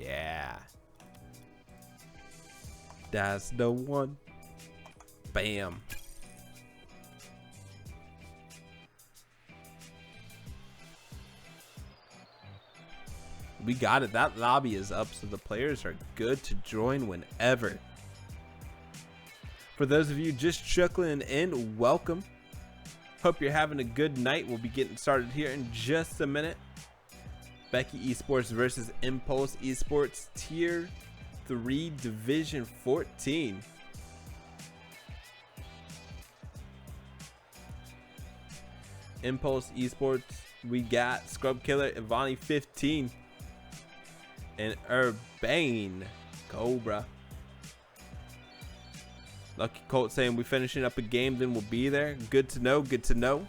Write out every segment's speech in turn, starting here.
Yeah. That's the one. Bam. We got it. That lobby is up, so the players are good to join whenever. For those of you just trickling in, welcome. Hope you're having a good night. We'll be getting started here in just a minute. Becky eSports versus Impulse eSports Tier 3 Division 14. Impulse eSports, we got Scrub Killer, Ivani 15, and Urbane Cobra. Lucky Colt saying we finishing up a game, then we'll be there. Good to know, good to know.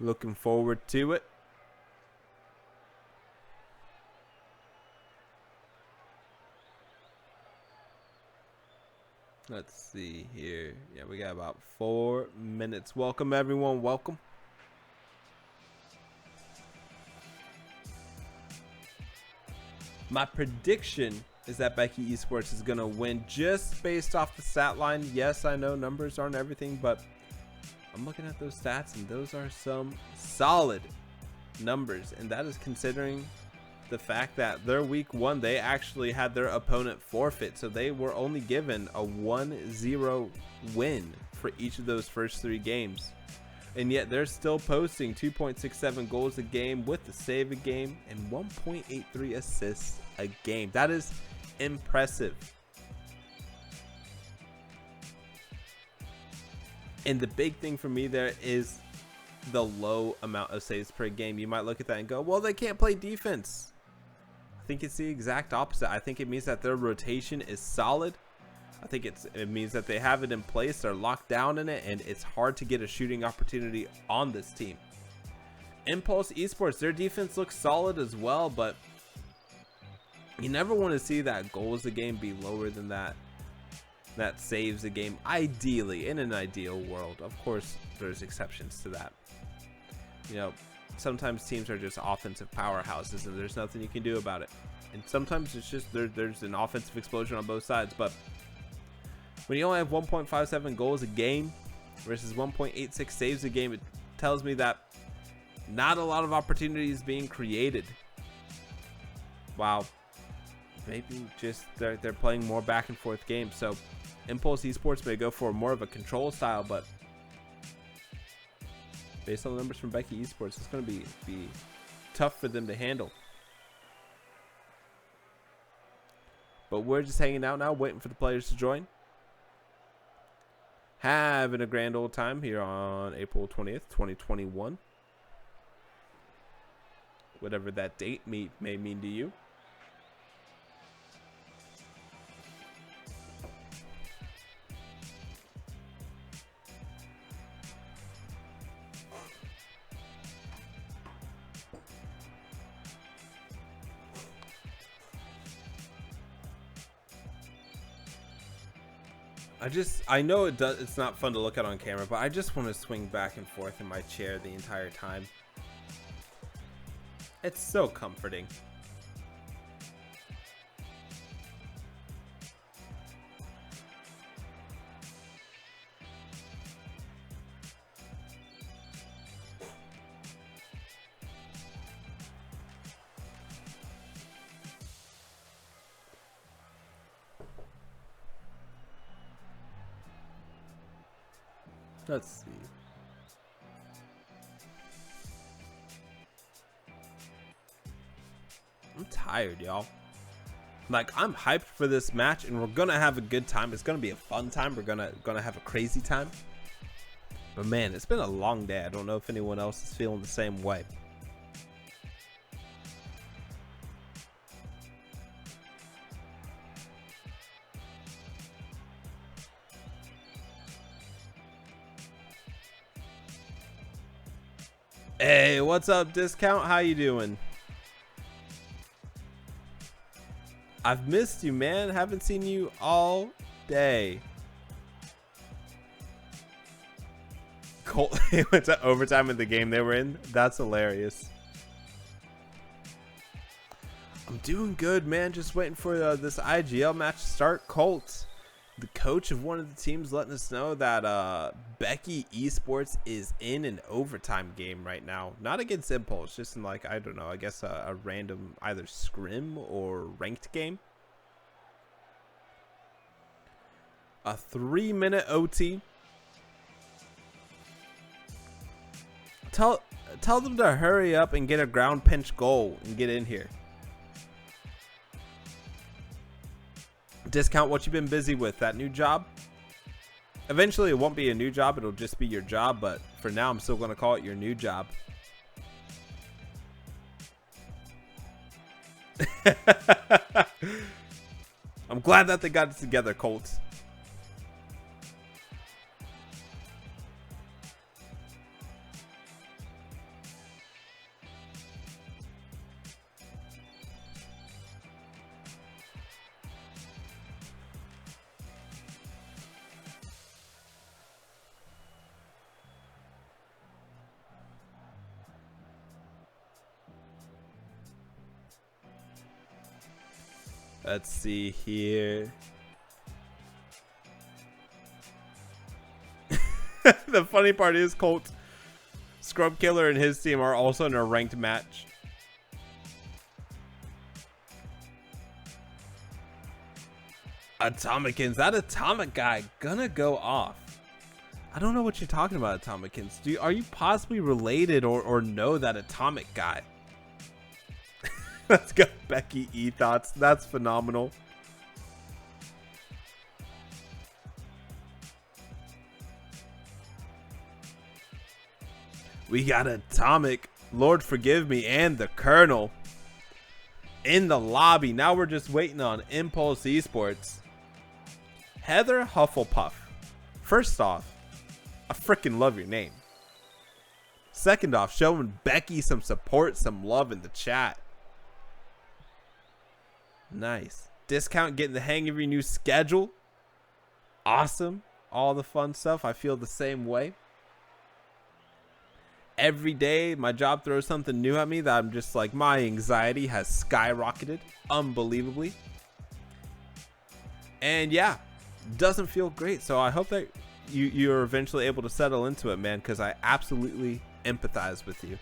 Looking forward to it. Let's see here. Yeah, we got about 4 minutes. Welcome, everyone. Welcome. My prediction is that Becky eSports is going to win just based off the stat line. Yes, I know numbers aren't everything, but I'm looking at those stats, and those are some solid numbers. And that is considering the fact that their week 1, they actually had their opponent forfeit. So they were only given a 1-0 win for each of those first 3 games. And yet they're still posting 2.67 goals a game with the save a game and 1.83 assists a game. That is impressive. And the big thing for me there is the low amount of saves per game. You might look at that and go, well, they can't play defense. I think it's the exact opposite. I think it means that their rotation is solid. I think it means that they have it in place. They're locked down in it, and it's hard to get a shooting opportunity on this team. Impulse eSports, their defense looks solid as well, but you never want to see that goals a game be lower than that saves a game. Ideally, in an ideal world, of course there's exceptions to that. You know, sometimes teams are just offensive powerhouses and there's nothing you can do about it, and sometimes it's just there's an offensive explosion on both sides. But when you only have 1.57 goals a game versus 1.86 saves a game, it tells me that not a lot of opportunities being created. Wow. Maybe just they're playing more back and forth games. So Impulse eSports may go for more of a control style, but based on the numbers from Becky eSports, it's going to be tough for them to handle. But we're just hanging out now, waiting for the players to join. Having a grand old time here on April 20th, 2021. Whatever that date may mean to you. I know it's not fun to look at on camera, but I just want to swing back and forth in my chair the entire time. It's so comforting. Let's see. I'm tired, y'all. Like, I'm hyped for this match, and we're gonna have a good time. It's gonna be a fun time. We're gonna have a crazy time. But man, it's been a long day. I don't know if anyone else is feeling the same way. Hey, what's up, Discount? How you doing? I've missed you, man. Haven't seen you all day. Colt went to overtime in the game they were in. That's hilarious. I'm doing good, man. Just waiting for this IGL match to start. Colt, the coach of one of the teams, letting us know that Becky eSports is in an overtime game right now. Not against Impulse, just in, like, I don't know, I guess a random either scrim or ranked game. A 3-minute OT. Tell them to hurry up and get a ground pinch goal and get in here. Discount what you've been busy with. That new job? Eventually it won't be a new job, it'll just be your job, but for now I'm still going to call it your new job. I'm glad that they got it together, Colt. Let's see here. The funny part is Colt, Scrub Killer and his team are also in a ranked match. Atomicans, that Atomic guy gonna go off. I don't know what you're talking about, Atomicans. Are you possibly related or know that Atomic guy? Let's go, Becky E thoughts. That's phenomenal. We got Atomic, Lord Forgive Me, and the Colonel in the lobby. Now we're just waiting on Impulse Esports. Heather Hufflepuff. First off, I freaking love your name. Second off, showing Becky some support, some love in the chat. Nice. Discount, getting the hang of your new schedule. Awesome. All the fun stuff. I feel the same way. Every day my job throws something new at me that I'm just like, my anxiety has skyrocketed unbelievably. And yeah, doesn't feel great. So I hope that you're eventually able to settle into it, man, because I absolutely empathize with you.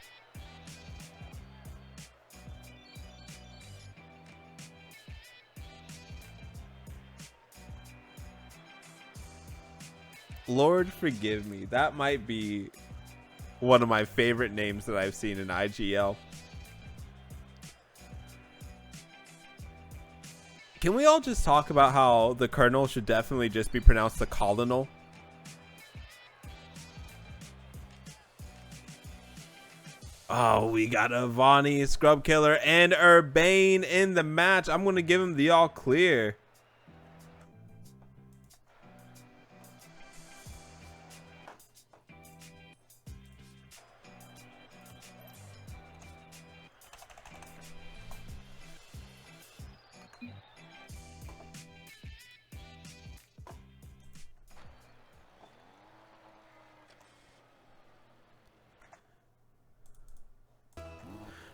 Lord Forgive Me. That might be one of my favorite names that I've seen in IGL. Can we all just talk about how the Colonel should definitely just be pronounced the Colonel? Oh, we got Avani, Scrub Killer, and Urbane in the match. I'm going to give him the all clear.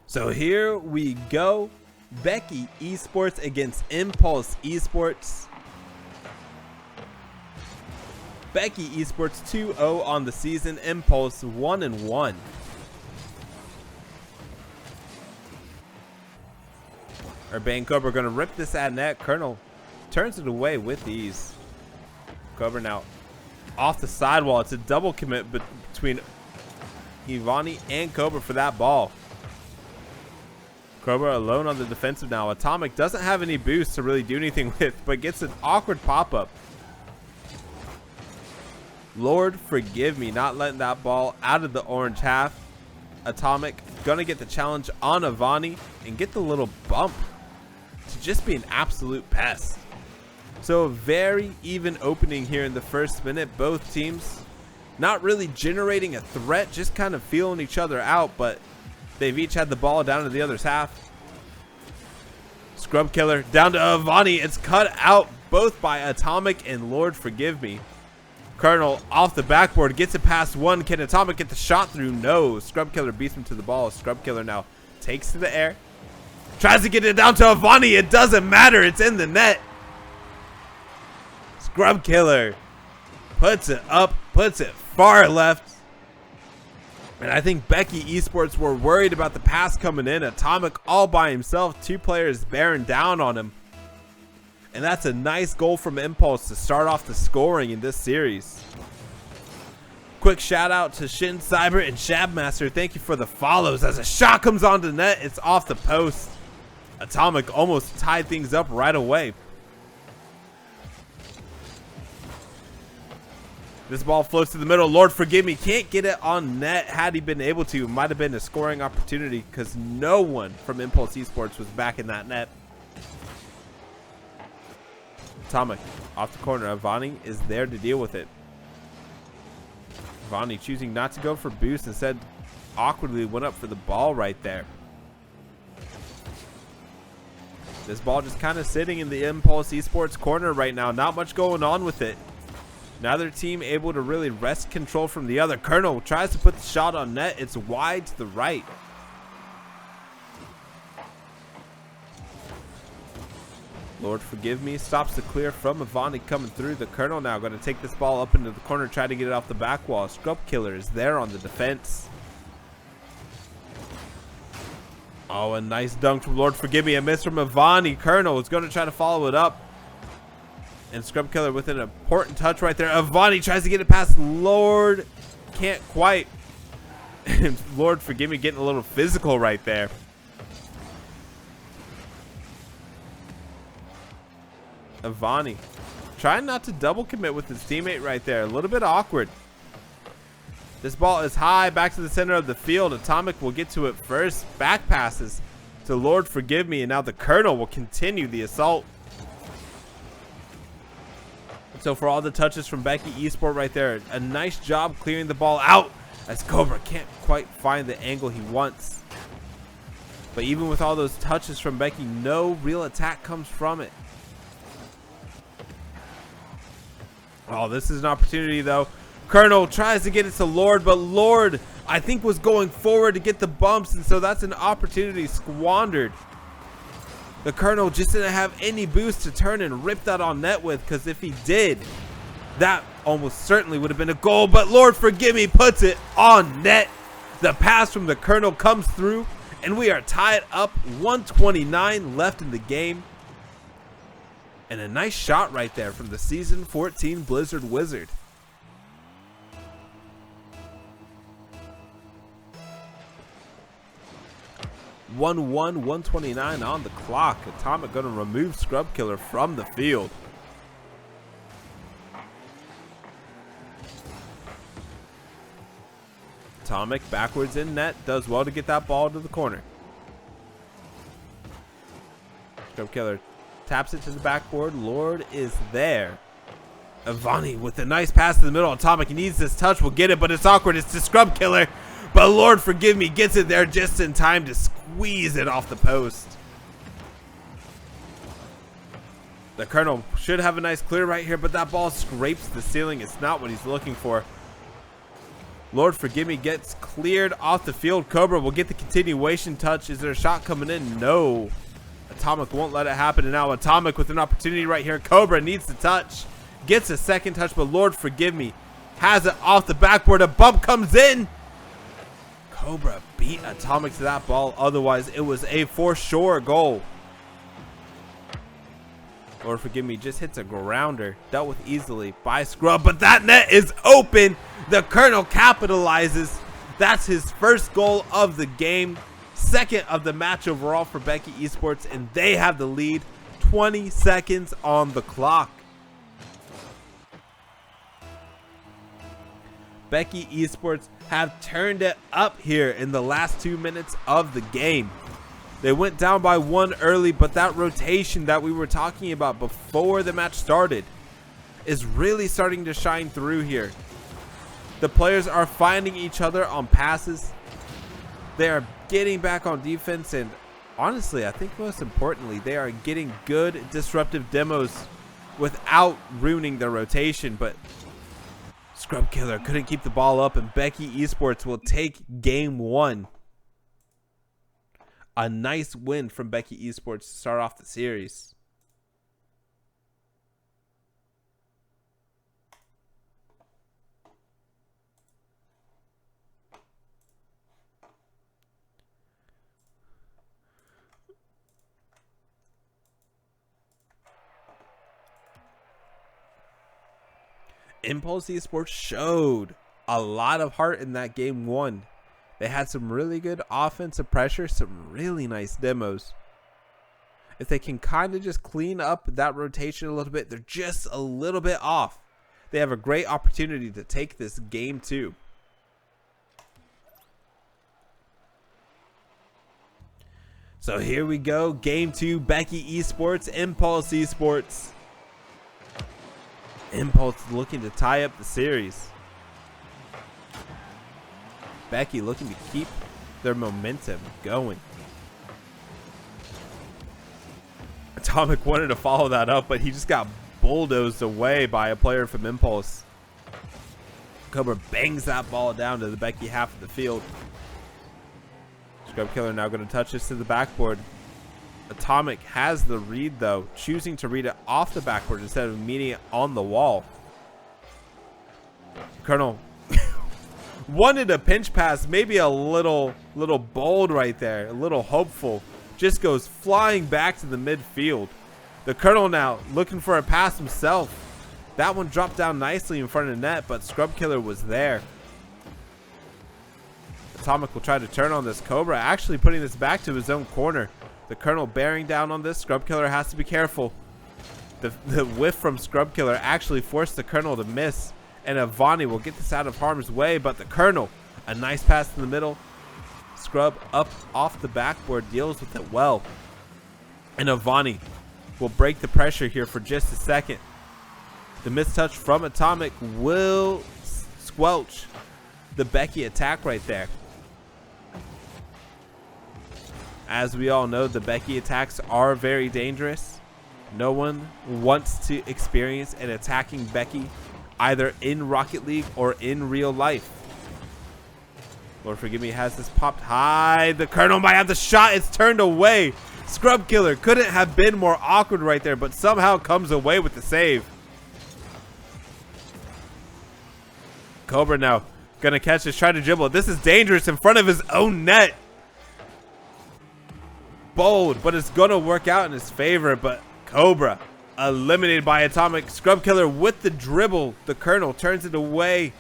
So here we go. Becky eSports against Impulse Esports. Becky eSports 2-0 on the season. Impulse 1-1. Urbane Cobra going to rip this at net. Colonel turns it away with ease. Cobra now off the sidewall. It's a double commit between Ivani and Cobra for that ball. Cobra alone on the defensive now. Atomic doesn't have any boost to really do anything with, but gets an awkward pop-up. Lord Forgive Me, not letting that ball out of the orange half. Atomic gonna get the challenge on Ivani and get the little bump to just be an absolute pest. So a very even opening here in the first minute. Both teams not really generating a threat, just kind of feeling each other out, but they've each had the ball down to the other's half. Scrub Killer down to Ivani. It's cut out both by Atomic and Lord Forgive Me. Colonel off the backboard, gets it past one. Can Atomic get the shot through? No. Scrub Killer beats him to the ball. Scrub Killer now takes to the air, Tries to get it down to Avani. It doesn't matter. It's in the net. Scrub Killer puts it up, puts it far left. And I think Becky eSports were worried about the pass coming in. Atomic all by himself. 2 players bearing down on him. And that's a nice goal from Impulse to start off the scoring in this series. Quick shout out to Shin Cyber and Shabmaster. Thank you for the follows. As a shot comes onto net, it's off the post. Atomic almost tied things up right away. This ball floats to the middle. Lord forgive me. Can't get it on net. Had he been able to, it might have been a scoring opportunity because no one from Impulse Esports was back in that net. Atomic off the corner. Avani is there to deal with it. Avani choosing not to go for boost. Instead, awkwardly went up for the ball right there. This ball just kind of sitting in the Impulse Esports corner right now. Not much going on with it. Neither team able to really wrest control from the other. Colonel tries to put the shot on net. It's wide to the right. Lord forgive me. Stops the clear from Avani coming through. The Colonel now going to take this ball up into the corner. Try to get it off the back wall. Scrub Killer is there on the defense. Oh, a nice dunk from Lord forgive me. A miss from Avani. Colonel is going to try to follow it up. And Scrub Killer with an important touch right there. Avani tries to get it past Lord. Can't quite. And Lord forgive me getting a little physical right there. Avani trying not to double commit with his teammate right there. A little bit awkward. This ball is high back to the center of the field. Atomic will get to it first. Back passes to Lord forgive me. And now the Colonel will continue the assault. So for all the touches from Becky eSport right there, a nice job clearing the ball out as Cobra can't quite find the angle he wants. But even with all those touches from Becky, no real attack comes from it. Oh, this is an opportunity though. Colonel tries to get it to Lord, but Lord, I think, was going forward to get the bumps, and so that's an opportunity squandered. The Colonel just didn't have any boost to turn and rip that on net with, because if he did, that almost certainly would have been a goal. But Lord forgive me puts it on net. The pass from the Colonel comes through, and we are tied up. 1:29 left in the game. And a nice shot right there from the Season 14 Blizzard Wizard. One 1:29 on the clock. Atomic going to remove Scrub Killer from the field. Atomic backwards in net. Does well to get that ball to the corner. Scrub Killer taps it to the backboard. Lord is there. Avani with a nice pass to the middle. Atomic needs this touch. Will get it, but it's awkward. It's to Scrub Killer. But Lord forgive me gets it there just in time to squeeze it off the post. The Colonel should have a nice clear right here, but that ball scrapes the ceiling. It's not what he's looking for. Lord forgive me gets cleared off the field. Cobra will get the continuation touch. Is there a shot coming in? No. Atomic won't let it happen. And now Atomic with an opportunity right here. Cobra needs the touch. Gets a second touch, but Lord forgive me has it off the backboard. A bump comes in. Cobra beat Atomic to that ball. Otherwise, it was a for sure goal. Lord forgive me just hits a grounder. Dealt with easily by Scrub, but that net is open. The Colonel capitalizes. That's his first goal of the game. Second of the match overall for Becky eSports, and they have the lead. 20 seconds on the clock. Becky eSports have turned it up here in the last 2 minutes of the game. They went down by one early, but that rotation that we were talking about before the match started is really starting to shine through here. The players are finding each other on passes. They are getting back on defense, and honestly, I think most importantly, they are getting good disruptive demos without ruining their rotation. But Scrub Killer couldn't keep the ball up, and Becky eSports will take game one. A nice win from Becky eSports to start off the series. Impulse eSports showed a lot of heart in that game 1. They had some really good offensive pressure, some really nice demos. If they can kind of just clean up that rotation a little bit, they're just a little bit off. They have a great opportunity to take this game 2. So here we go, game 2, Becky eSports, Impulse eSports. Impulse looking to tie up the series. Becky looking to keep their momentum going. Atomic wanted to follow that up, but he just got bulldozed away by a player from Impulse. Cobra bangs that ball down to the Becky half of the field. Scrub Killer now going to touch this to the backboard. Atomic has the read though, choosing to read it off the backboard instead of meeting it on the wall. Colonel wanted a pinch pass, maybe a little bold right there, a little hopeful. Just goes flying back to the midfield. The Colonel now looking for a pass himself. That one dropped down nicely in front of the net, but Scrub Killer was there. Atomic will try to turn on this. Cobra actually putting this back to his own corner. The Colonel bearing down on this. Scrub Killer has to be careful. The whiff from Scrub Killer actually forced the Colonel to miss. And Avani will get this out of harm's way, but the Colonel, a nice pass in the middle. Scrub up off the backboard, deals with it well. And Avani will break the pressure here for just a second. The mistouch from Atomic will squelch the Becky attack right there. As we all know, the Becky attacks are very dangerous. No one wants to experience an attacking Becky either in Rocket League or in real life. Lord forgive me, has this popped high. The Colonel might have the shot. It's turned away. Scrub Killer couldn't have been more awkward right there, but somehow comes away with the save. Cobra now gonna catch this, try to dribble. This is dangerous in front of his own net. Bold, but it's gonna work out in his favor. But Cobra eliminated by Atomic. Scrub Killer with the dribble. The Colonel turns it away.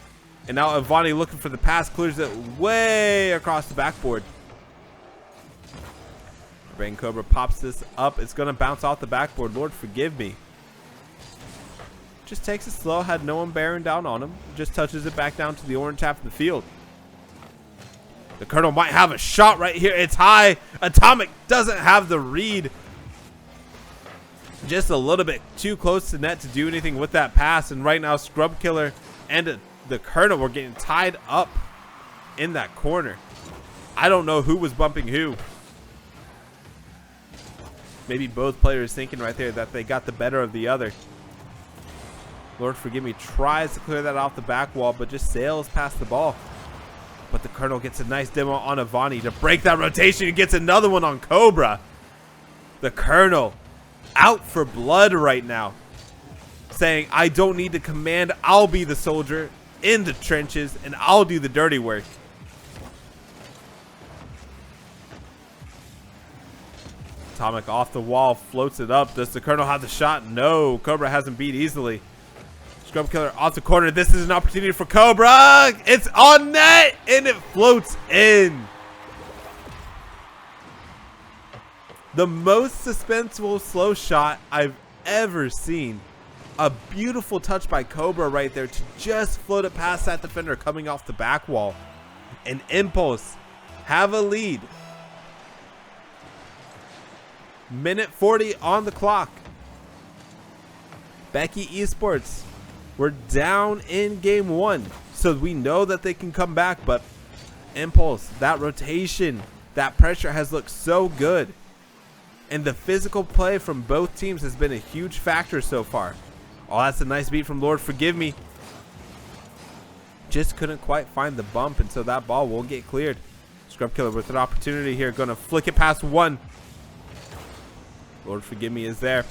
And now Avani looking for the pass, clears it way across the backboard. Brain Cobra pops this up. It's going to bounce off the backboard. Lord forgive me. Just takes it slow, had no one bearing down on him. Just touches it back down to the orange half of the field. The Colonel might have a shot right here. It's high. Atomic doesn't have the read. Just a little bit too close to net to do anything with that pass. And right now, Scrub Killer and the Colonel were getting tied up in that corner. I don't know who was bumping who. Maybe both players thinking right there that they got the better of the other. Lord forgive me, tries to clear that off the back wall, but just sails past the ball. But the Colonel gets a nice demo on Avani to break that rotation. He gets another one on Cobra. The Colonel out for blood right now, saying, I don't need to command. I'll be the soldier in the trenches, and I'll do the dirty work. Atomic off the wall, floats it up. Does the Colonel have the shot? No, Cobra hasn't beat easily. Scrub Killer off the corner. This is an opportunity for Cobra. It's on net, and it floats in. The most suspenseful slow shot I've ever seen. A beautiful touch by Cobra right there to just float it past that defender coming off the back wall. And Impulse have a lead. Minute 40 on the clock. Becky eSports, we're down in game 1, so we know that they can come back, but Impulse, that rotation, that pressure has looked so good. And the physical play from both teams has been a huge factor so far. Oh, that's a nice beat from Lord forgive me. Just couldn't quite find the bump, and so that ball will get cleared. Scrub Killer with an opportunity here. Going to flick it past one. Lord Forgive Me is there.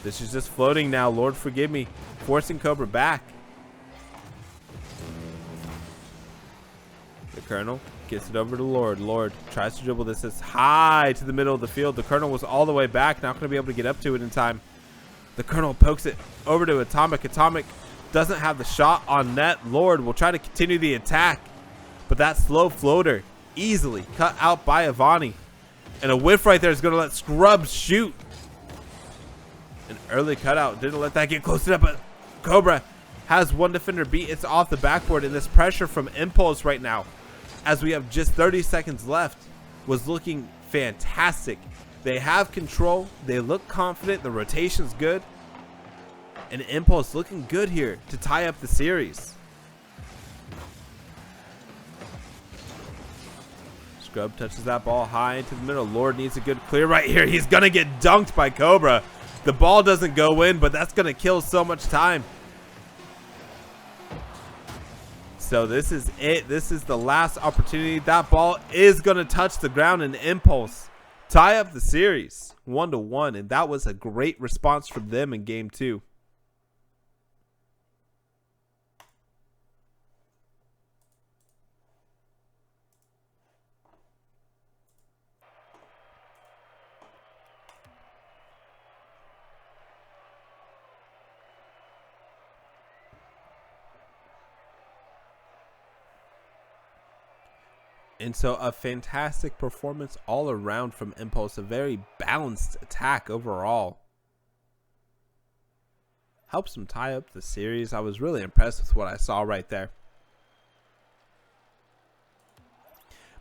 This is just floating now. Lord Forgive Me. Forcing Cobra back. The Colonel gets it over to Lord. Lord tries to dribble this as high to the middle of the field. The Colonel was all the way back. Not going to be able to get up to it in time. The Colonel pokes it over to Atomic. Atomic doesn't have the shot on net. Lord will try to continue the attack. But that slow floater easily cut out by Avani. And a whiff right there is going to let Scrubs shoot. An early cutout. Didn't let that get close enough. But Cobra has one defender beat. It's off the backboard. And this pressure from Impulse right now, as we have just 30 seconds left, was looking fantastic. They have control. They look confident. The rotation's good. And Impulse looking good here to tie up the series. Scrub touches that ball high into the middle. Lord needs a good clear right here. He's going to get dunked by Cobra. The ball doesn't go in, but that's going to kill so much time. So this is it. This is the last opportunity. That ball is going to touch the ground, and Impulse tie up the series 1-1. And that was a great response from them in game 2. And so a fantastic performance all around from Impulse. A very balanced attack overall. Helps them tie up the series. I was really impressed with what I saw right there.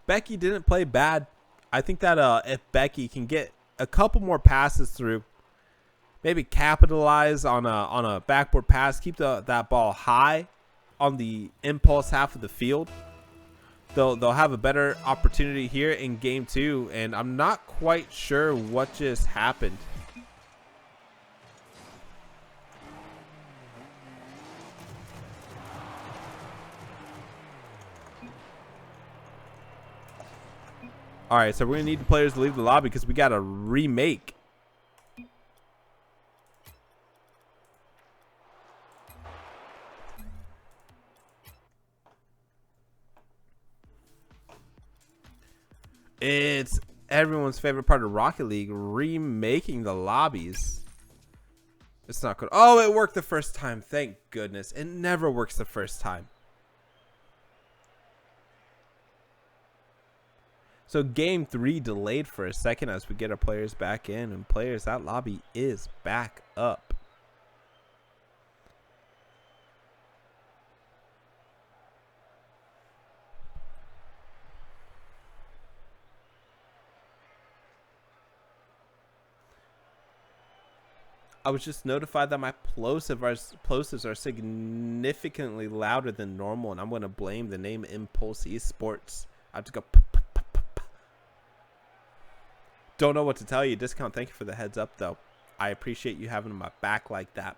Becky didn't play bad. I think that if Becky can get a couple more passes through, maybe capitalize on a backboard pass, keep that ball high on the Impulse half of the field, they'll have a better opportunity here in game 2. And I'm not quite sure what just happened. All right, so we're gonna need the players to leave the lobby because we got a remake. It's everyone's favorite part of Rocket League, remaking the lobbies. It's not good. Oh, it worked the first time. Thank goodness. It never works the first time. So game 3 delayed for a second as we get our players back in. And players, that lobby is back up. I was just notified that my plosives are significantly louder than normal, and I'm going to blame the name Impulse eSports. I have to go. Don't know what to tell you. Discount, thank you for the heads up, though. I appreciate you having my back like that.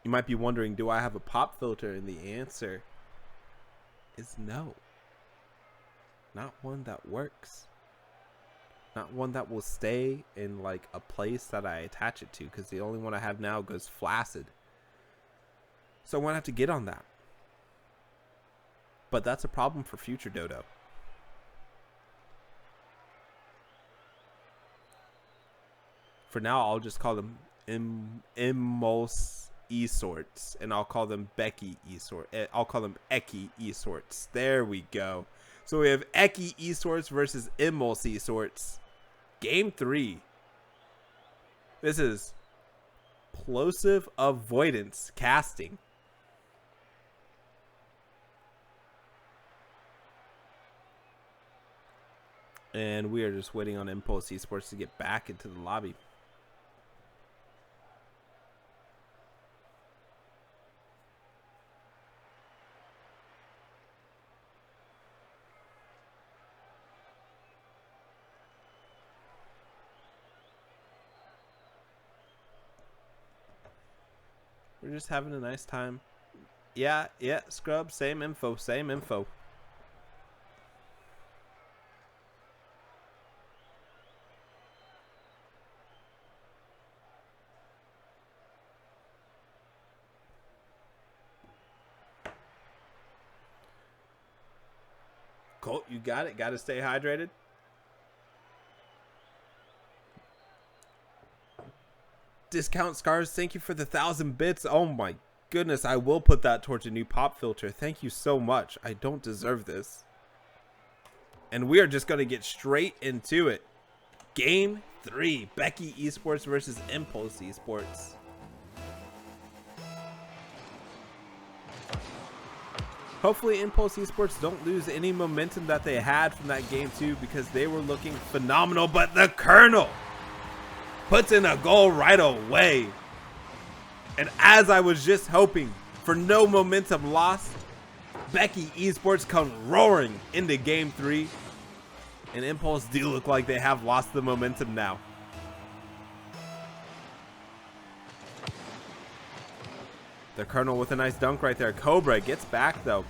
You might be wondering, do I have a pop filter? And the answer is no. Not one that works. Not one that will stay in like a place that I attach it to, because the only one I have now goes flaccid. So I'm going to have to get on that. But that's a problem for future Dodo. For now, I'll just call them Impulse eSports, and I'll call them Becky eSports. I'll call them Eki eSports. There we go. So we have Eki eSports versus Impulse eSports. Game 3. This is plosive avoidance casting. And we are just waiting on Impulse eSports to get back into the lobby. We're just having a nice time Yeah. Scrub, same info, same info. Colt, you got it. Got to stay hydrated. Discount Scars, thank you for the 1,000 bits. Oh my goodness, I will put that towards a new pop filter. Thank you so much. I don't deserve this. And we are just going to get straight into it. Game 3, Becky eSports versus Impulse eSports. Hopefully Impulse eSports don't lose any momentum that they had from that game 2, because they were looking phenomenal, but the Colonel puts in a goal right away. And as I was just hoping for no momentum lost, Becky eSports come roaring into game 3, and Impulse do look like they have lost the momentum now. The Colonel with a nice dunk right there. Cobra gets back though.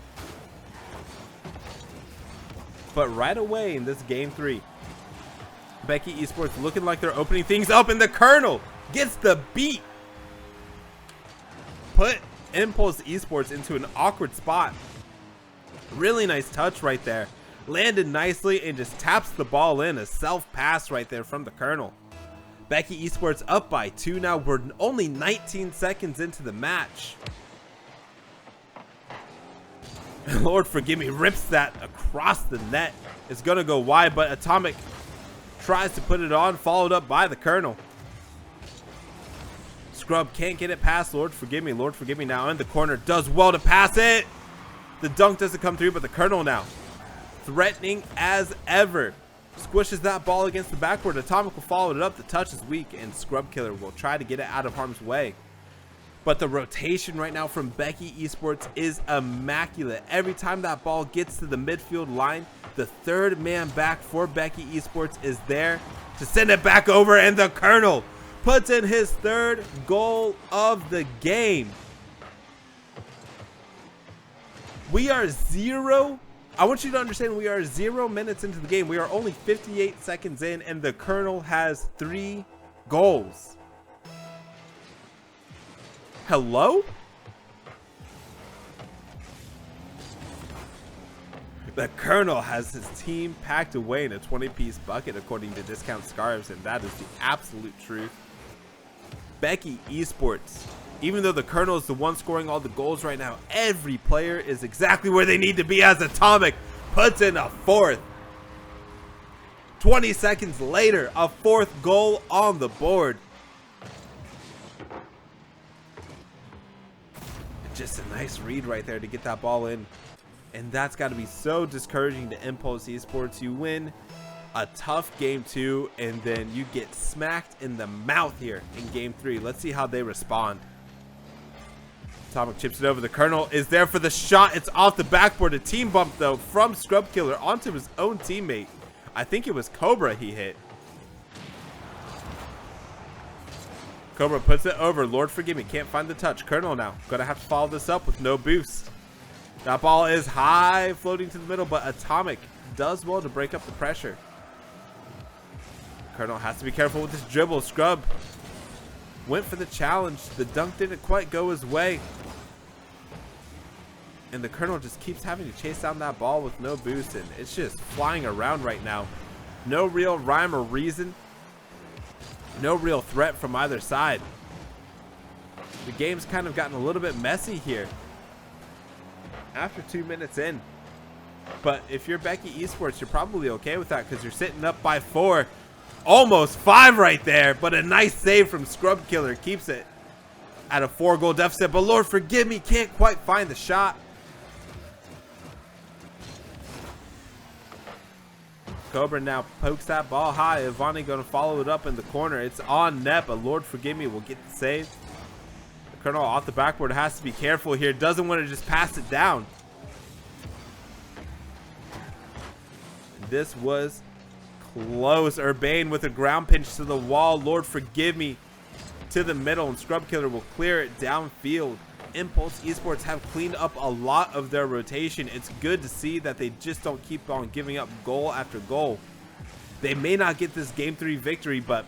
But right away in this game 3, Becky eSports looking like they're opening things up, and the Colonel gets the beat. Put Impulse eSports into an awkward spot. Really nice touch right there. Landed nicely and just taps the ball in. A self pass right there from the Colonel. Becky eSports up by 2 now. We're only 19 seconds into the match. Lord forgive me, rips that across the net. It's gonna go wide, but Atomic tries to put it on, followed up by the Colonel. Scrub can't get it past Lord forgive me. Lord forgive me now in the corner. Does well to pass it. The dunk doesn't come through, but the Colonel now threatening as ever. Squishes that ball against the backboard. Atomic will follow it up. The touch is weak, and Scrub Killer will try to get it out of harm's way. But the rotation right now from Becky eSports is immaculate. Every time that ball gets to the midfield line, the third man back for Becky eSports is there to send it back over, and the Colonel puts in his 3rd goal of the game. We are I want you to understand, we are 0 minutes into the game. We are only 58 seconds in, and the Colonel has 3 goals. Hello? The Colonel has his team packed away in a 20-piece bucket, according to Discount Scarves, and that is the absolute truth. Becky eSports, even though the Colonel is the one scoring all the goals right now, every player is exactly where they need to be as Atomic puts in a 4th. 20 seconds later, a 4th goal on the board. Just a nice read right there to get that ball in. And that's got to be so discouraging to Impulse eSports. You win a tough game 2, and then you get smacked in the mouth here in game 3. Let's see how they respond. Atomic chips it over. The Colonel is there for the shot. It's off the backboard. A team bump though from Scrub Killer onto his own teammate. I think it was Cobra he hit. Cobra puts it over. Lord forgive me, can't find the touch. Colonel now gonna have to follow this up with no boost. That ball is high, floating to the middle, but Atomic does well to break up the pressure. Colonel has to be careful with this dribble. Scrub went for the challenge. The dunk didn't quite go his way, and the Colonel just keeps having to chase down that ball with no boost, and it's just flying around right now. No real rhyme or reason. No real threat from either side. The game's kind of gotten a little bit messy here after 2 minutes in. But if you're Becky eSports, you're probably okay with that, because you're sitting up by 4. Almost 5 right there, but a nice save from Scrub Killer keeps it at a 4-goal deficit. But Lord forgive me, can't quite find the shot. Cobra now pokes that ball high. Ivani going to follow it up in the corner. It's on net, but Lord forgive me will get the save. The Colonel off the backboard has to be careful here. Doesn't want to just pass it down. This was close. Urbane with a ground pinch to the wall. Lord forgive me to the middle, and Scrub Killer will clear it downfield. Impulse Esports have cleaned up a lot of their rotation. It's good to see that they just don't keep on giving up goal after goal. They may not get this game 3 victory, but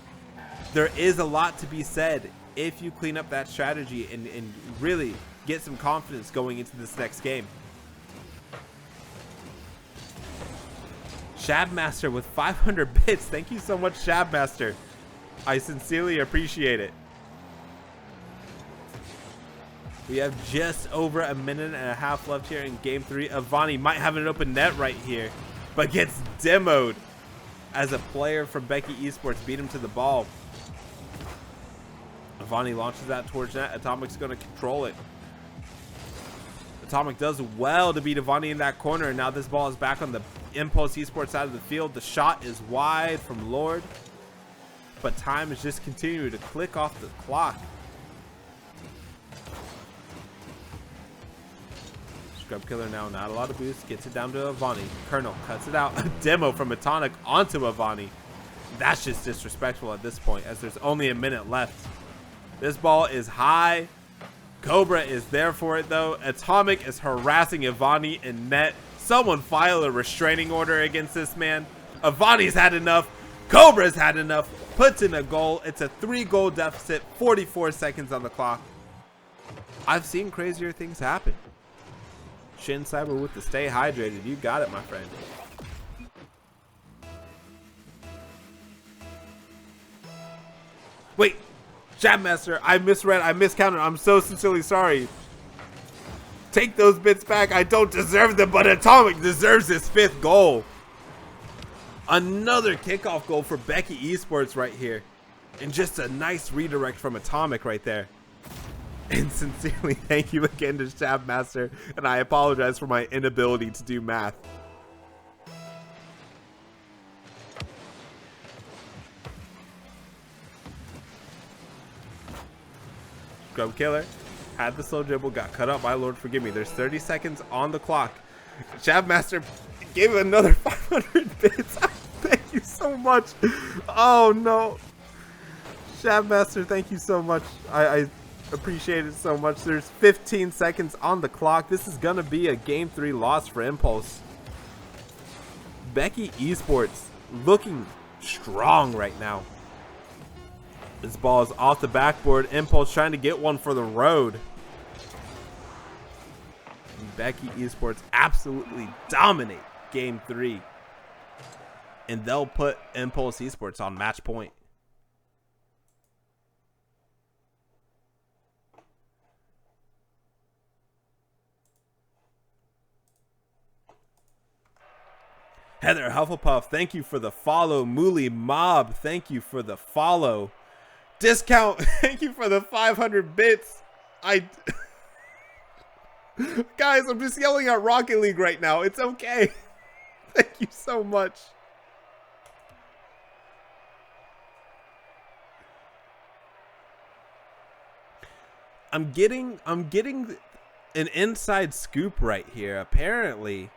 there is a lot to be said if you clean up that strategy and really get some confidence going into this next game. Shabmaster with 500 bits. Thank you so much, Shabmaster. I sincerely appreciate it. We have just over a minute and a half left here in game 3. Avani might have an open net right here, but gets demoed as a player from Becky Esports beat him to the ball. Avani launches that towards net. Atomic's going to control it. Atomic does well to beat Avani in that corner, and now this ball is back on the Impulse Esports side of the field. The shot is wide from Lord, but time is just continuing to click off the clock. Scrub Killer now, not a lot of boost, gets it down to Avani. Colonel cuts it out. A demo from Atomic onto Avani. That's just disrespectful at this point, as there's only a minute left. This ball is high. Cobra is there for it though. Atomic is harassing Avani in net. Someone file a restraining order against this man. Avani's had enough. Cobra's had enough. Puts in a goal. It's a 3-goal deficit. 44 seconds on the clock. I've seen crazier things happen. Shin Cyber with the stay hydrated. You got it, my friend. Wait. Shabmaster, I misread, I miscounted. I'm so sincerely sorry. Take those bits back. I don't deserve them, but Atomic deserves his 5th goal. Another kickoff goal for Becky Esports right here. And just a nice redirect from Atomic right there. And sincerely, thank you again to Shabmaster. And I apologize for my inability to do math. Scrub Killer had the slow dribble, got cut up by Lord Forgive Me. There's 30 seconds on the clock. Shabmaster gave another 500 bits. Thank you so much. Oh no. Shabmaster, thank you so much. I appreciate it so much. There's 15 seconds on the clock. This is gonna be a game 3 loss for Impulse. Becky Esports looking strong right now. This ball is off the backboard. Impulse trying to get one for the road. And Becky Esports absolutely dominate game 3. And they'll put Impulse Esports on match point. Heather Hufflepuff, thank you for the follow. Mooly Mob, thank you for the follow. Discount, thank you for the 500 bits. Guys, I'm just yelling at Rocket League right now. It's okay. Thank you so much. I'm getting an inside scoop right here. Apparently,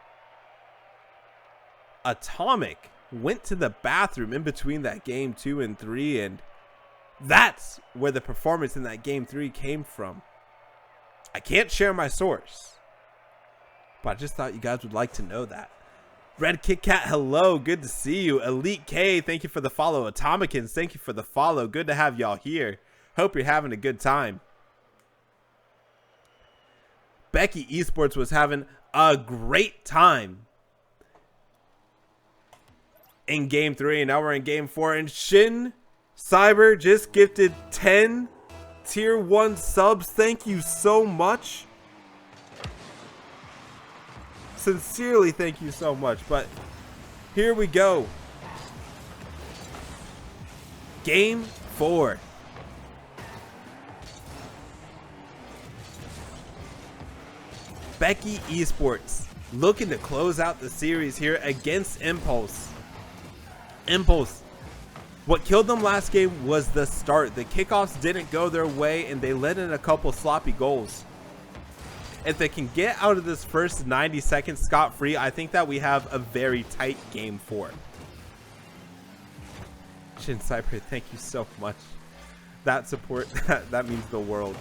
Atomic went to the bathroom in between that game 2 and 3, and that's where the performance in that game 3 came from. I can't share my source, but I just thought you guys would like to know that. Red Kit Kat, hello, good to see you. Elite K, thank you for the follow. Atomicans, thank you for the follow. Good to have y'all here. Hope you're having a good time. Becky Esports was having a great time in game 3, and now we're in game 4, and Shin Cyber just gifted 10 tier 1 subs. Thank you so much. Sincerely, thank you so much. But here we go. Game 4. Becky Esports looking to close out the series here against Impulse. Impulse, what killed them last game was the start. The kickoffs didn't go their way, and they let in a couple sloppy goals. If they can get out of this first 90 seconds scot-free, I think that we have a very tight game 4. Shin Cyber, thank you so much. That support, that means the world.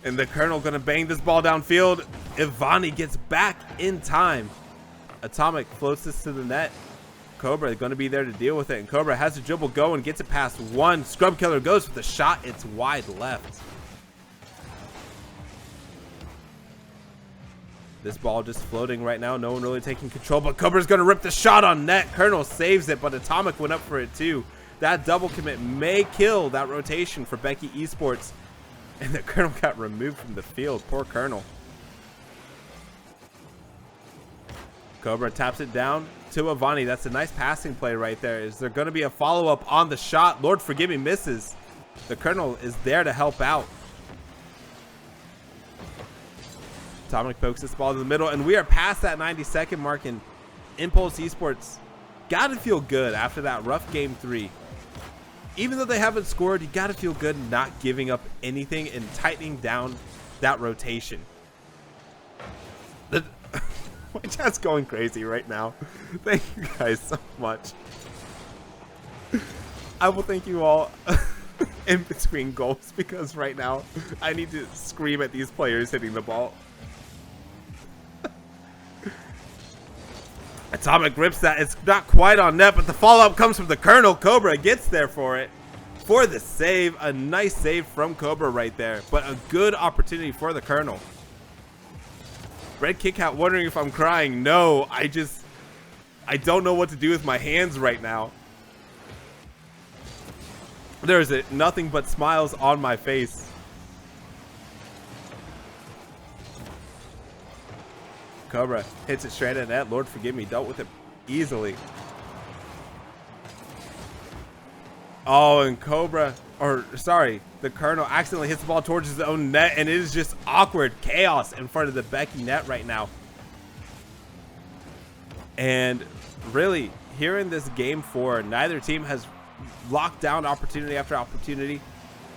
And the Colonel gonna bang this ball downfield. Ivani gets back in time. Atomic floats this to the net. Cobra gonna be there to deal with it. And Cobra has the dribble go and gets it past one. Scrub Killer goes for the shot. It's wide left. This ball just floating right now. No one really taking control, but Cobra's gonna rip the shot on net. Colonel saves it, but Atomic went up for it too. That double commit may kill that rotation for Becky eSports. And the Colonel got removed from the field. Poor Colonel. Cobra taps it down to Ivani. That's a nice passing play right there. Is there going to be a follow-up on the shot? Lord forgive me, misses. The Colonel is there to help out. Atomic pokes this ball to the middle, and we are past that 90-second mark, and Impulse eSports got to feel good after that rough game 3. Even though they haven't scored, you got to feel good not giving up anything and tightening down that rotation. My chat's going crazy right now. Thank you guys so much. I will thank you all in between goals, because right now I need to scream at these players hitting the ball. Atomic rips that. It's not quite on net, but the follow-up comes from the Colonel. Cobra gets there for it. For the save. A nice save from Cobra right there, but a good opportunity for the Colonel. Red Kit Kat wondering if I'm crying. No, I don't know what to do with my hands right now. There's nothing but smiles on my face. Cobra hits it straight at net. Lord forgive me, dealt with it easily. Oh, and Cobra, or sorry, the Colonel accidentally hits the ball towards his own net, and it is just awkward chaos in front of the Becky net right now. And really, here in this game 4, neither team has locked down opportunity after opportunity.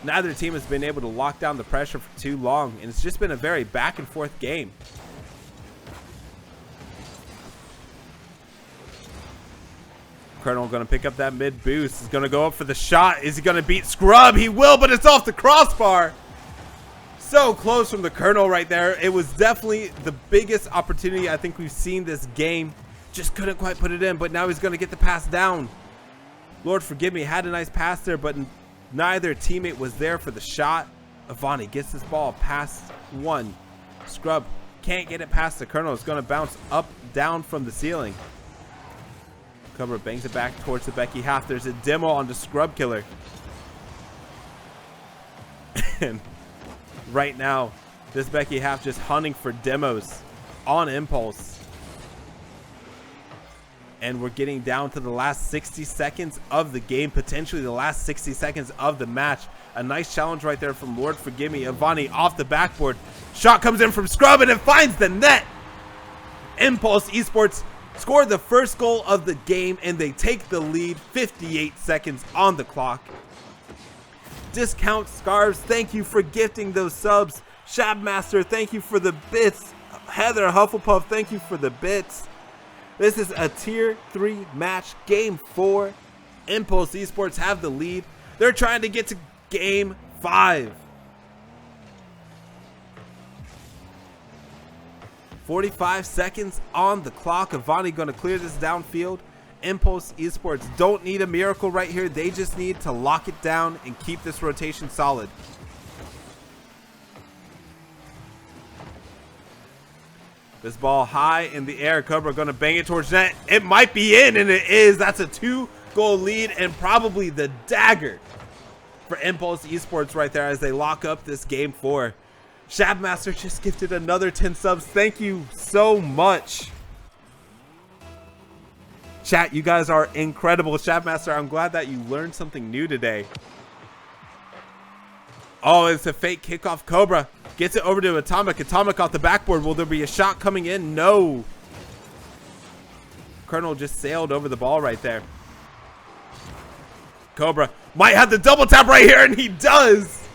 Neither team has been able to lock down the pressure for too long, and it's just been a very back and forth game. Colonel going to pick up that mid boost. He's going to go up for the shot. Is he going to beat Scrub? He will, but it's off the crossbar. So close from the Colonel right there. It was definitely the biggest opportunity I think we've seen this game. Just couldn't quite put it in, but now he's going to get the pass down. Lord forgive me, had a nice pass there, but neither teammate was there for the shot. Ivani gets this ball past one. Scrub can't get it past the Colonel. It's going to bounce up, down from the ceiling. Cobra bangs it back towards the Becky half. There's a demo on the Scrub Killer. And right now, this Becky half just hunting for demos on Impulse. And we're getting down to the last 60 seconds of the game, potentially the last 60 seconds of the match. A nice challenge right there from Lord Forgive Me. Ivani off the backboard. Shot comes in from Scrub and it finds the net. Impulse eSports scored the first goal of the game and they take the lead. 58 seconds on the clock. Discount Scarves, thank you for gifting those subs. Shabmaster, thank you for the bits. Heather Hufflepuff, thank you for the bits. This is a tier 3 match, game 4. Impulse eSports have the lead. They're trying to get to game 5. 45 seconds on the clock. Ivani going to clear this downfield. Impulse eSports don't need a miracle right here. They just need to lock it down and keep this rotation solid. This ball high in the air. Cobra going to bang it towards net. It might be in, and it is. That's a 2-goal lead and probably the dagger for Impulse eSports right there as they lock up this game 4. Shabmaster just gifted another 10 subs. Thank you so much. Chat, you guys are incredible. Shabmaster, I'm glad that you learned something new today. Oh, it's a fake kickoff. Cobra gets it over to Atomic. Atomic off the backboard. Will there be a shot coming in? No. Colonel just sailed over the ball right there. Cobra might have the double tap right here, and he does.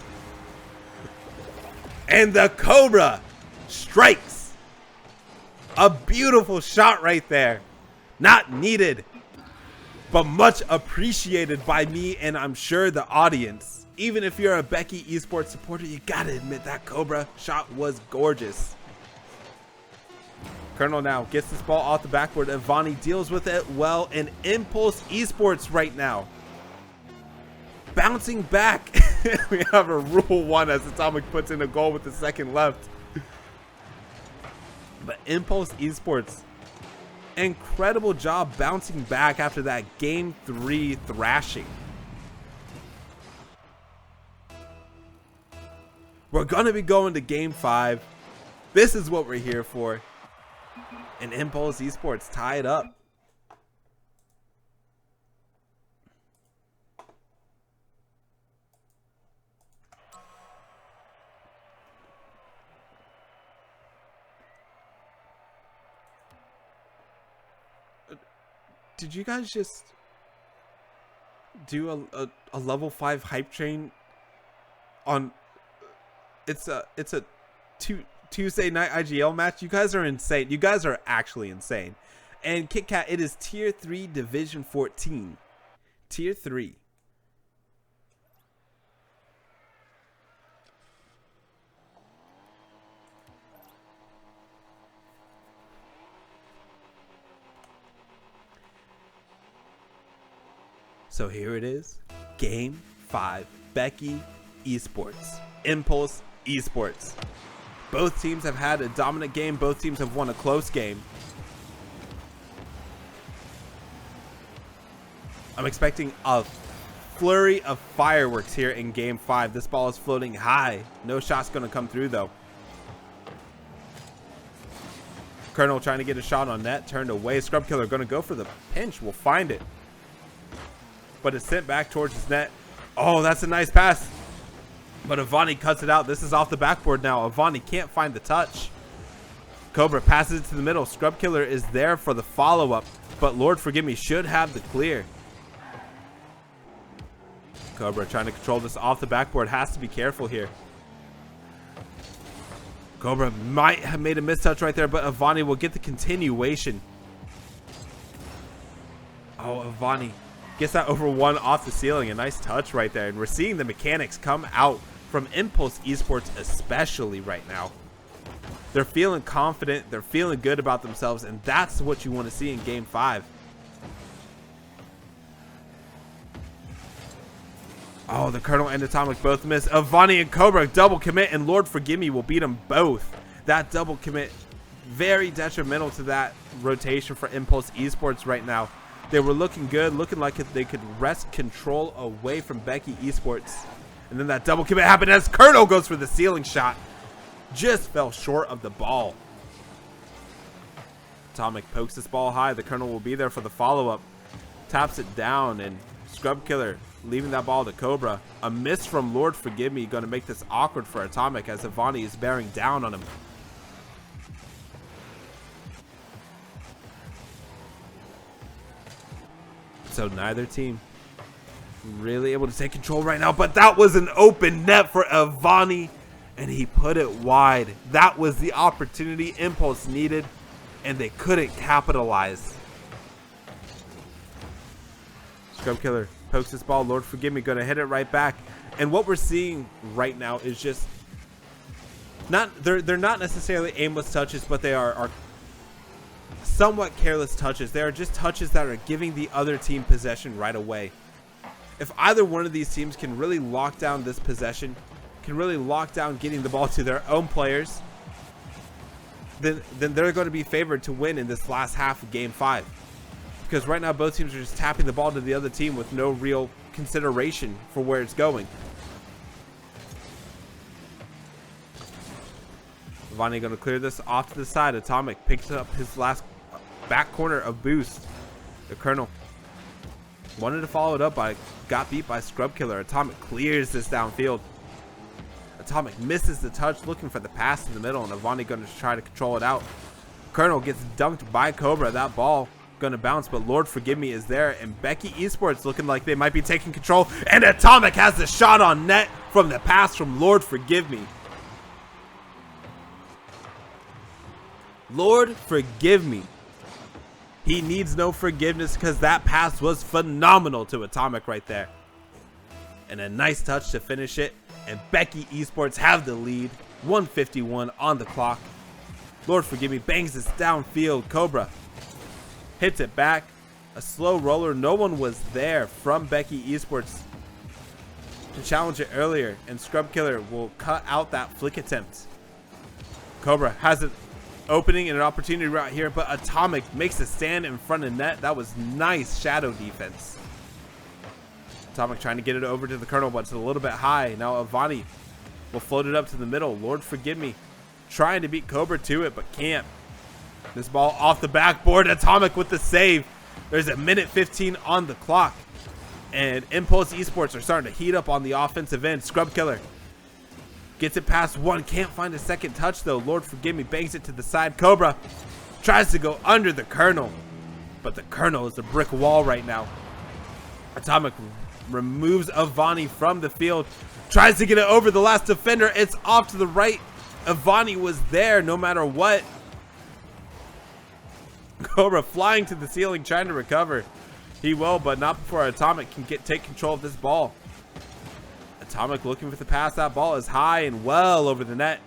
And the Cobra strikes. A beautiful shot right there. Not needed, but much appreciated by me and I'm sure the audience. Even if you're a Becky eSports supporter, you gotta admit that Cobra shot was gorgeous. Colonel now gets this ball off the backboard. Avani deals with it well. And Impulse eSports right now bouncing back. We have a rule 1 as Atomic puts in a goal with the second left. But Impulse eSports, incredible job bouncing back after that game 3 thrashing. We're gonna be going to game 5. This is what we're here for. And Impulse eSports tie it up. Did you guys just do a level 5 hype train on? It's a Tuesday night IGL match. You guys are insane. You guys are actually insane. And Kit Kat, it is tier 3 division 14. Tier 3. So here it is. Game 5. Becky eSports. Impulse eSports. Both teams have had a dominant game. Both teams have won a close game. I'm expecting a flurry of fireworks here in game 5. This ball is floating high. No shot's going to come through though. Colonel trying to get a shot on net. Turned away. Scrub Killer going to go for the pinch. We'll find it. But it's sent back towards his net. Oh, that's a nice pass. But Avani cuts it out. This is off the backboard now. Avani can't find the touch. Cobra passes it to the middle. Scrub Killer is there for the follow-up. But Lord Forgive Me should have the clear. Cobra trying to control this off the backboard. Has to be careful here. Cobra might have made a mistouch right there, but Avani will get the continuation. Oh, Avani gets that over 1 off the ceiling. A nice touch right there. And we're seeing the mechanics come out from Impulse eSports especially right now. They're feeling confident. They're feeling good about themselves. And that's what you want to see in game 5. Oh, the Colonel and Atomic both miss. Avani and Cobra double commit. And Lord Forgive Me will beat them both. That double commit very detrimental to that rotation for Impulse eSports right now. They were looking good, looking like they could wrest control away from Becky eSports. And then that double commit happened as Colonel goes for the ceiling shot. Just fell short of the ball. Atomic pokes this ball high. The Colonel will be there for the follow-up. Taps it down, and Scrub Killer leaving that ball to Cobra. A miss from Lord Forgive Me going to make this awkward for Atomic as Avani is bearing down on him. So neither team really able to take control right now, but that was an open net for Avani, and he put it wide. That was the opportunity Impulse needed, and they couldn't capitalize. Scrub Killer pokes this ball. Lord Forgive Me going to hit it right back. And what we're seeing right now is just they're not necessarily aimless touches, but they are somewhat careless touches. They are just touches that are giving the other team possession right away. If either one of these teams can really lock down this possession, can really lock down getting the ball to their own players, then they're going to be favored to win in this last half of game 5. Because right now both teams are just tapping the ball to the other team with no real consideration for where it's going. Avani going to clear this off to the side. Atomic picks up his last back corner of boost. The Colonel wanted to follow it up, but got beat by Scrub Killer. Atomic clears this downfield. Atomic misses the touch, looking for the pass in the middle, and Avani going to try to control it out. Colonel gets dunked by Cobra. That ball going to bounce, but Lord Forgive Me is there, and Becky eSports looking like they might be taking control, and Atomic has the shot on net from the pass from Lord Forgive Me. Lord Forgive Me. He needs no forgiveness because that pass was phenomenal to Atomic right there. and a nice touch to finish it. And Becky eSports have the lead. 1:51 on the clock. Lord forgive me, bangs this downfield. Cobra hits it back. A slow roller. No one was there from Becky eSports to challenge it earlier, and Scrub Killer will cut out that flick attempt. Cobra has an opening and an opportunity right here, but Atomic makes a stand in front of net. That was nice shadow defense. Atomic trying to get it over to the Colonel, but it's a little bit high. Now Avani will float it up to the middle. Lord forgive me, trying to beat Cobra to it, but can't. This ball off the backboard. Atomic with the save. There's 1:15 on the clock, and Impulse eSports are starting to heat up on the offensive end. Scrub Killer gets it past one. Can't find a second touch though. Lord forgive me, bangs it to the side. Cobra tries to go under the Colonel, but the Colonel is a brick wall right now. Atomic removes Avani from the field. Tries to get it over the last defender. It's off to the right. Avani was there no matter what. Cobra flying to the ceiling, trying to recover. He will, but not before Atomic can take control of this ball. Atomic looking for the pass. That ball is high and well over the net.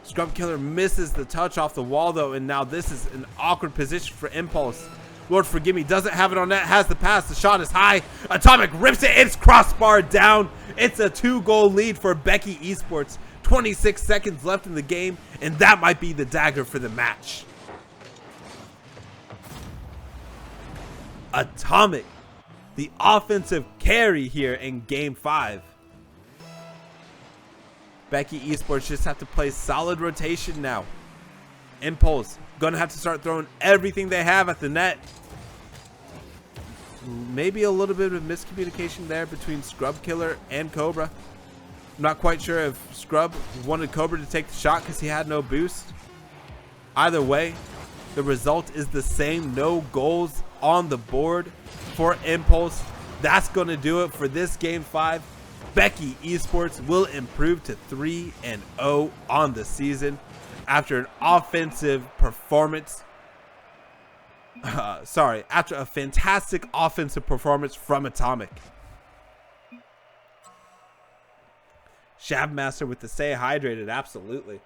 Scrub Killer misses the touch off the wall though, and now this is an awkward position for Impulse. Lord forgive me, doesn't have it on net, has the pass, the shot is high. Atomic rips it, it's crossbar down. It's a 2-goal lead for Becky eSports. 26 seconds left in the game, and that might be the dagger for the match. Atomic, the offensive carry here in game 5. Becky eSports just have to play solid rotation now. Impulse gonna have to start throwing everything they have at the net. Maybe a little bit of miscommunication there between Scrub Killer and Cobra. I'm not quite sure if Scrub wanted Cobra to take the shot because he had no boost. Either way, the result is the same. No goals on the board for Impulse. That's going to do it for this game 5. Becky eSports will improve to 3-0 on the season after an offensive performance. After a fantastic offensive performance from Atomic. Shabmaster with the stay hydrated, absolutely.